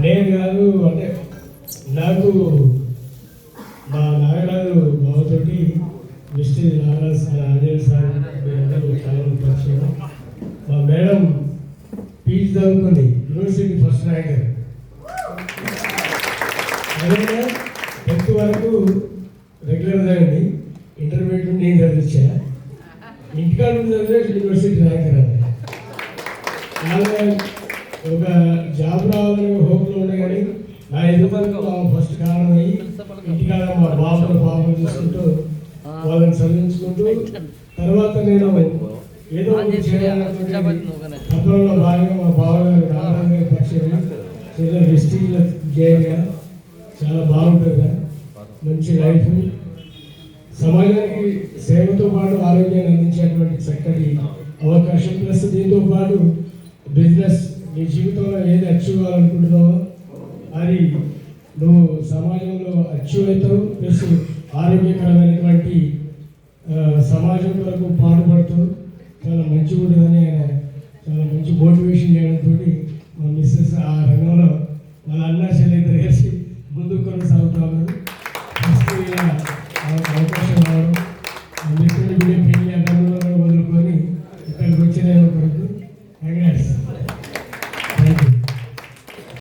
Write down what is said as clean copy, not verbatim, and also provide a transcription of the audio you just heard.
నేను కాదు అంటే నాకు మా నాగరాజు బావతోటి mister Nagaraju sir Anjaneya sir అందరూ చాలా పరిచయం. మా మేడం పీజీ చదువుకుంది, యూనివర్సిటీ ఫస్ట్ ర్యాంకర్. అదే 10th వరకు రెగ్యులర్ చదివింది, ఇంటర్మీడియట్ నేను చదివించా. ఇంటికాడ చదివే యూనివర్సిటీ ర్యాంకర్ అని ఒక జాబ్ రావాలని హోప్లో ఉండే కానీ నా ఎదుగుదలకు ఫస్ట్ కారణం అయ్యి ఇంటికాడ మా బాబులు చూసుకుంటూ వాళ్ళని చదివించుకుంటూ తర్వాత నేను ఏదో తప్పలో భాగంగా మా బావగారు రావడానికి పరిచయం చాలా డిస్ట్రిక్ట్లో చేయగా చాలా బాగుంటుంది. మంచి లైఫ్, సమాజానికి సేవతో పాటు ఆరోగ్యాన్ని అందించేటువంటి చక్కటి అవకాశం. ప్లస్ దీంతో పాటు బిజినెస్, నీ జీవితంలో ఏది అచీవ్ కావాలనుకుంటున్నావో అది నువ్వు సమాజంలో అచీవ్ అవుతావు. ప్లస్ ఆరోగ్యకరమైనటువంటి సమాజం కొరకు పాటుపడుతూ చాలా మంచిగా ఉంటుందని